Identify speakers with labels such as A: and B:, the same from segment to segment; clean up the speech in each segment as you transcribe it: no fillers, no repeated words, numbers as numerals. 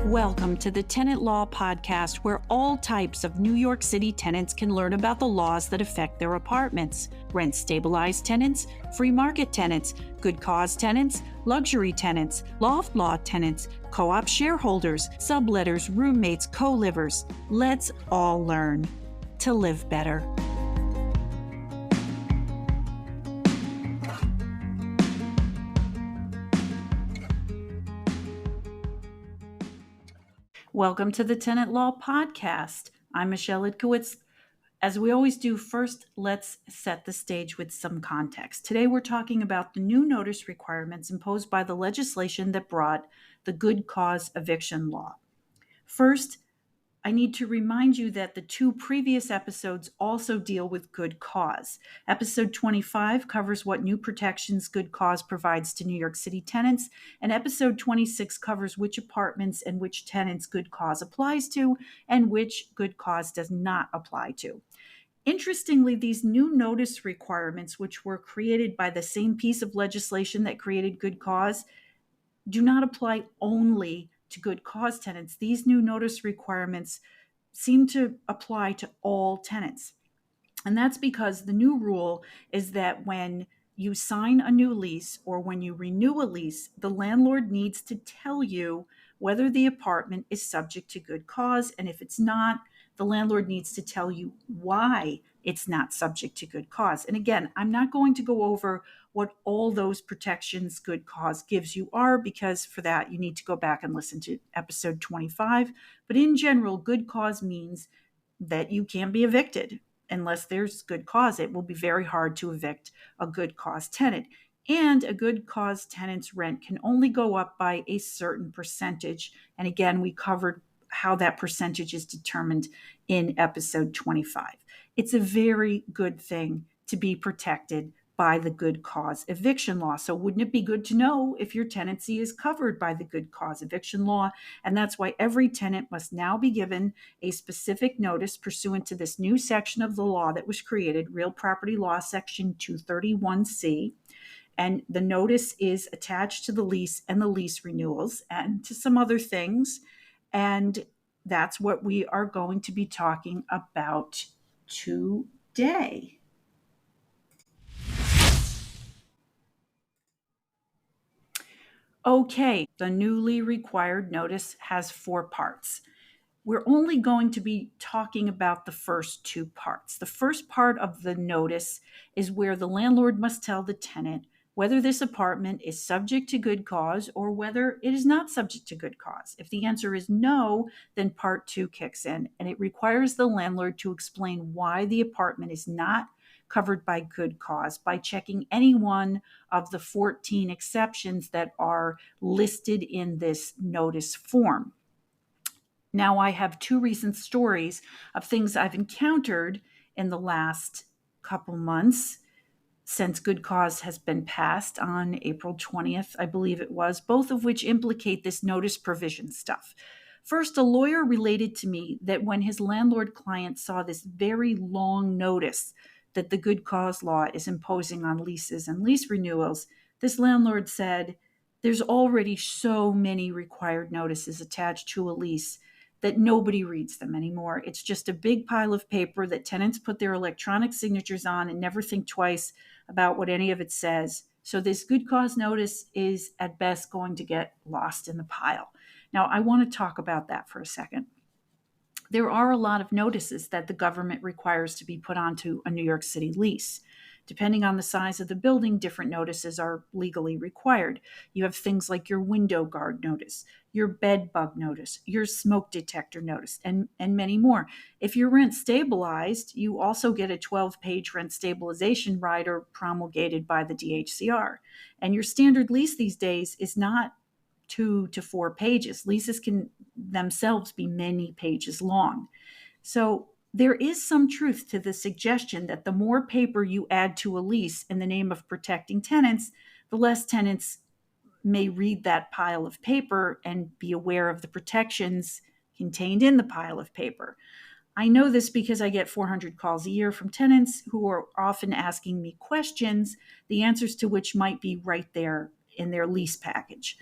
A: Welcome to the Tenant Law Podcast, where all types of New York City tenants can learn about the laws that affect their apartments. Rent-stabilized tenants, free market tenants, good cause tenants, luxury tenants, loft law tenants, co-op shareholders, subletters, roommates, co-livers. Let's all learn to live better. Welcome to the Tenant Law Podcast. I'm Michelle Idkowitz. As we always do, first, let's set the stage with some context. Today, we're talking about the new notice requirements imposed by the legislation that brought the Good Cause Eviction Law. First, I need to remind you that the two previous episodes also deal with good cause. Episode 25 covers what new protections good cause provides to New York City tenants, and episode 26 covers which apartments and which tenants good cause applies to and which good cause does not apply to. Interestingly, these new notice requirements, which were created by the same piece of legislation that created good cause, do not apply only to good cause tenants. These new notice requirements seem to apply to all tenants. And that's because the new rule is that when you sign a new lease or when you renew a lease, the landlord needs to tell you whether the apartment is subject to good cause. And if it's not, the landlord needs to tell you why it's not subject to good cause. And again, I'm not going to go over what all those protections good cause gives you are, because for that, you need to go back and listen to episode 25. But in general, good cause means that you can't be evicted unless there's good cause. It will be very hard to evict a good cause tenant. And a good cause tenant's rent can only go up by a certain percentage. And again, we covered how that percentage is determined in episode 25. It's a very good thing to be protected by the Good Cause Eviction Law. So wouldn't it be good to know if your tenancy is covered by the Good Cause Eviction Law? And that's why every tenant must now be given a specific notice pursuant to this new section of the law that was created, Real Property Law Section 231C. And the notice is attached to the lease and the lease renewals and to some other things. And that's what we are going to be talking about today. Okay, the newly required notice has 4 parts. We're only going to be talking about the first 2 parts. The first part of the notice is where the landlord must tell the tenant whether this apartment is subject to good cause or whether it is not subject to good cause. If the answer is no, then part 2 kicks in, and it requires the landlord to explain why the apartment is not covered by good cause by checking any one of the 14 exceptions that are listed in this notice form. Now, I have 2 recent stories of things I've encountered in the last couple months since good cause has been passed on April 20th, I believe it was, both of which implicate this notice provision stuff. First, a lawyer related to me that when his landlord client saw this very long notice that the good cause law is imposing on leases and lease renewals, this landlord said, there's already so many required notices attached to a lease that nobody reads them anymore. It's just a big pile of paper that tenants put their electronic signatures on and never think twice about what any of it says. So this good cause notice is at best going to get lost in the pile. Now, I want to talk about that for a second. There are a lot of notices that the government requires to be put onto a New York City lease. Depending on the size of the building, different notices are legally required. You have things like your window guard notice, your bed bug notice, your smoke detector notice, and many more. If you're rent stabilized, you also get a 12-page rent stabilization rider promulgated by the DHCR. And your standard lease these days is not 2 to 4 pages. Leases can themselves be many pages long. So there is some truth to the suggestion that the more paper you add to a lease in the name of protecting tenants, the less tenants may read that pile of paper and be aware of the protections contained in the pile of paper. I know this because I get 400 calls a year from tenants who are often asking me questions, the answers to which might be right there in their lease package.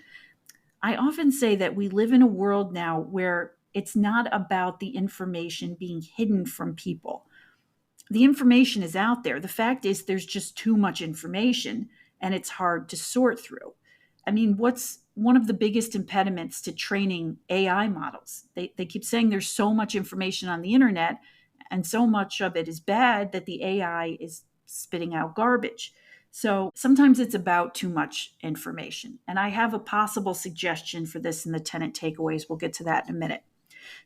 A: I often say that we live in a world now where it's not about the information being hidden from people. The information is out there. The fact is, there's just too much information and it's hard to sort through. I mean, what's one of the biggest impediments to training AI models? They keep saying there's so much information on the internet and so much of it is bad that the AI is spitting out garbage. So sometimes it's about too much information. And I have a possible suggestion for this in the tenant takeaways. We'll get to that in a minute.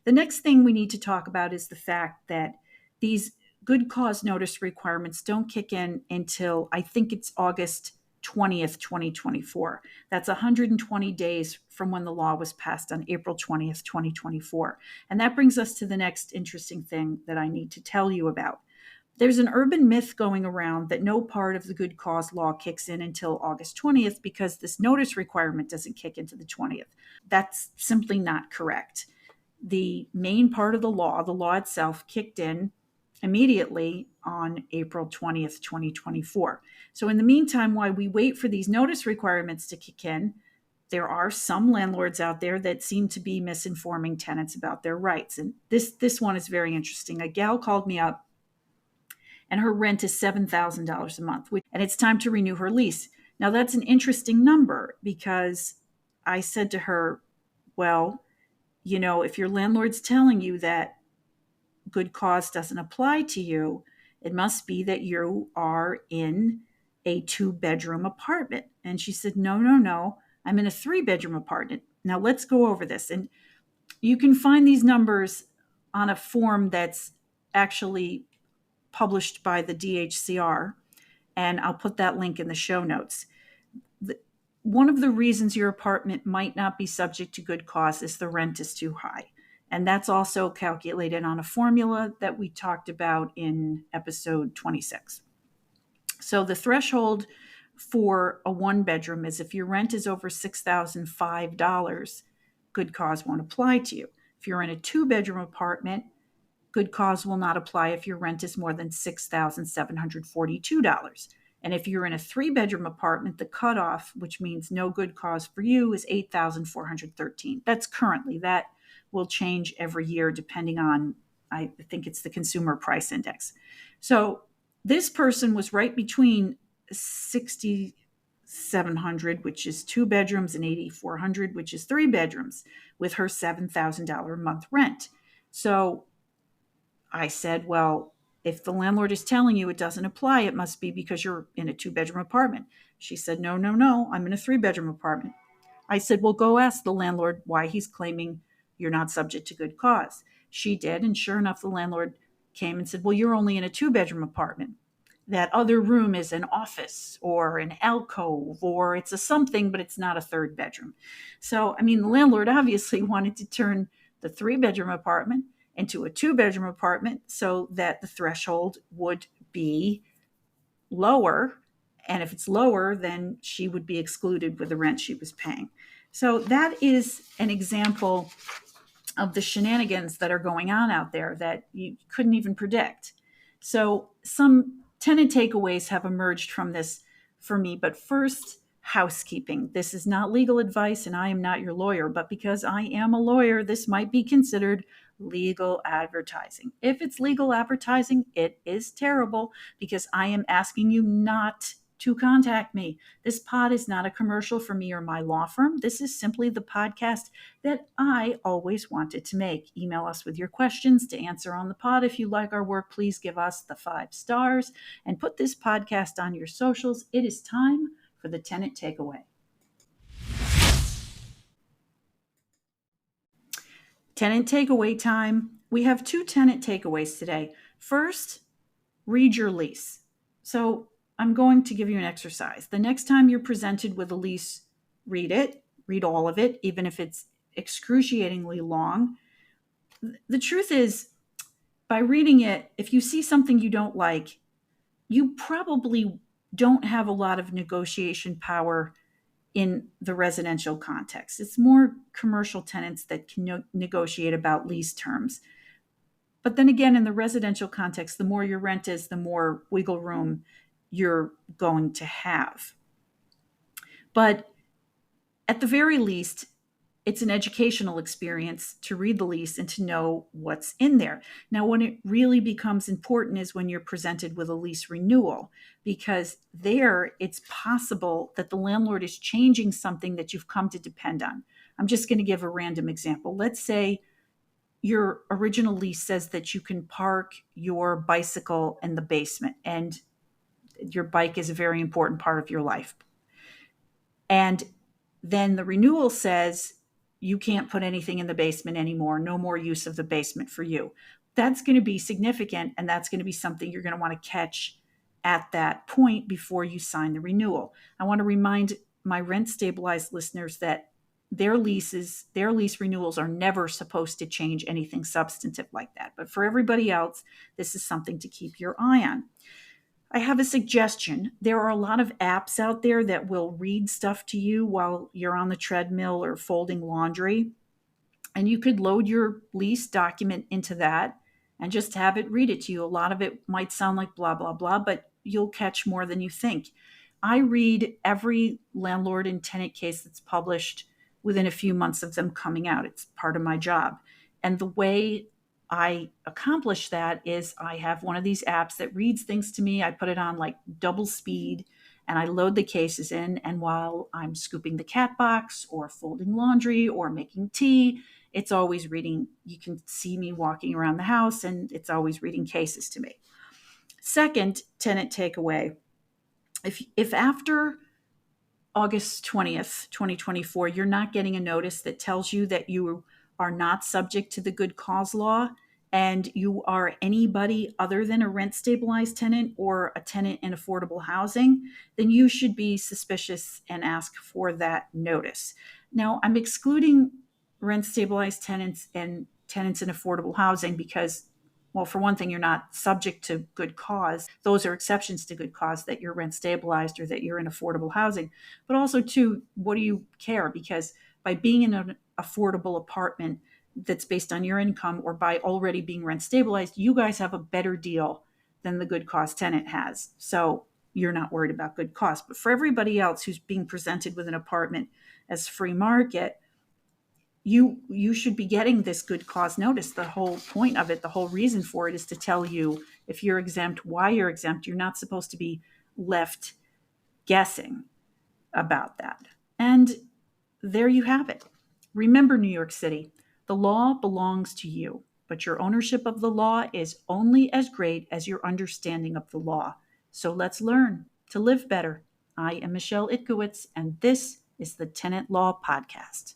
A: The next thing we need to talk about is the fact that these good cause notice requirements don't kick in until I think it's August 20th, 2024. That's 120 days from when the law was passed on April 20th, 2024. And that brings us to the next interesting thing that I need to tell you about. There's an urban myth going around that no part of the good cause law kicks in until August 20th because this notice requirement doesn't kick into the 20th. That's simply not correct. The main part of the law itself, kicked in immediately on April 20th, 2024. So, in the meantime, while we wait for these notice requirements to kick in, there are some landlords out there that seem to be misinforming tenants about their rights. And this one is very interesting. A gal called me up and her rent is $7,000 a month, and it's time to renew her lease. Now, that's an interesting number because I said to her, well, if your landlord's telling you that good cause doesn't apply to you, it must be that you are in a 2-bedroom apartment. And she said, no, no, no, I'm in a 3-bedroom apartment. Now let's go over this. And you can find these numbers on a form that's actually published by the DHCR. And I'll put that link in the show notes. One of the reasons your apartment might not be subject to good cause is the rent is too high. And that's also calculated on a formula that we talked about in episode 26. So the threshold for a 1-bedroom is if your rent is over $6,005, good cause won't apply to you. If you're in a 2-bedroom apartment, good cause will not apply if your rent is more than $6,742. And if you're in a 3-bedroom apartment, the cutoff, which means no good cause for you, is $8,413. That's currently. That will change every year depending on, I think it's the consumer price index. So this person was right between 6,700, which is 2 bedrooms, and 8,400, which is 3 bedrooms, with her $7,000 a month rent. So I said, well, if the landlord is telling you it doesn't apply, it must be because you're in a 2-bedroom apartment. She said, no, no, no, I'm in a 3-bedroom apartment. I said, well, go ask the landlord why he's claiming you're not subject to good cause. She did. And sure enough, the landlord came and said, well, you're only in a 2-bedroom apartment. That other room is an office or an alcove or it's a something, but it's not a 3rd bedroom. So, I mean, the landlord obviously wanted to turn the 3-bedroom apartment into a 2-bedroom apartment so that the threshold would be lower. And if it's lower, then she would be excluded with the rent she was paying. So that is an example of the shenanigans that are going on out there that you couldn't even predict. So some tenant takeaways have emerged from this for me. But first, housekeeping. This is not legal advice and I am not your lawyer, but because I am a lawyer, this might be considered legal advertising. If it's legal advertising, it is terrible because I am asking you not to contact me. This pod is not a commercial for me or my law firm. This is simply the podcast that I always wanted to make. Email us with your questions to answer on the pod. If you like our work, please give us the 5 stars and put this podcast on your socials. It is time for the tenant takeaway. Tenant takeaway time. We have 2 tenant takeaways today. First, read your lease. So I'm going to give you an exercise. The next time you're presented with a lease, read it, read all of it, even if it's excruciatingly long. The truth is, by reading it, if you see something you don't like, you probably don't have a lot of negotiation power in the residential context. It's more commercial tenants that can negotiate about lease terms. But then again, in the residential context, the more your rent is, the more wiggle room you're going to have. But at the very least, it's an educational experience to read the lease and to know what's in there. Now, when it really becomes important is when you're presented with a lease renewal, because there it's possible that the landlord is changing something that you've come to depend on. I'm just going to give a random example. Let's say your original lease says that you can park your bicycle in the basement, and your bike is a very important part of your life. And then the renewal says you can't put anything in the basement anymore, no more use of the basement for you. That's going to be significant, and that's going to be something you're going to want to catch at that point before you sign the renewal. I want to remind my rent stabilized listeners that their lease renewals are never supposed to change anything substantive like that. But for everybody else, this is something to keep your eye on. I have a suggestion. There are a lot of apps out there that will read stuff to you while you're on the treadmill or folding laundry. And you could load your lease document into that and just have it read it to you. A lot of it might sound like blah, blah, blah, but you'll catch more than you think. I read every landlord and tenant case that's published within a few months of them coming out. It's part of my job. And the way I accomplish that is I have one of these apps that reads things to me. I put it on like double speed and I load the cases in. And while I'm scooping the cat box or folding laundry or making tea, it's always reading. You can see me walking around the house and it's always reading cases to me. Second, tenant takeaway. If after August 20th, 2024, you're not getting a notice that tells you that you are not subject to the good cause law and you are anybody other than a rent stabilized tenant or a tenant in affordable housing, then you should be suspicious and ask for that notice. Now, I'm excluding rent stabilized tenants and tenants in affordable housing because, well, for one thing, you're not subject to good cause. Those are exceptions to good cause, that you're rent stabilized or that you're in affordable housing. But also, too, what do you care? Because by being in an affordable apartment that's based on your income or by already being rent stabilized, you guys have a better deal than the good cause tenant has. So you're not worried about good cause. But for everybody else who's being presented with an apartment as free market, you should be getting this good cause notice. The whole point of it, the whole reason for it is to tell you if you're exempt, why you're exempt. You're not supposed to be left guessing about that. And there you have it. Remember, New York City, the law belongs to you, but your ownership of the law is only as great as your understanding of the law. So let's learn to live better. I am Michelle Itkowitz, and this is the Tenant Law Podcast.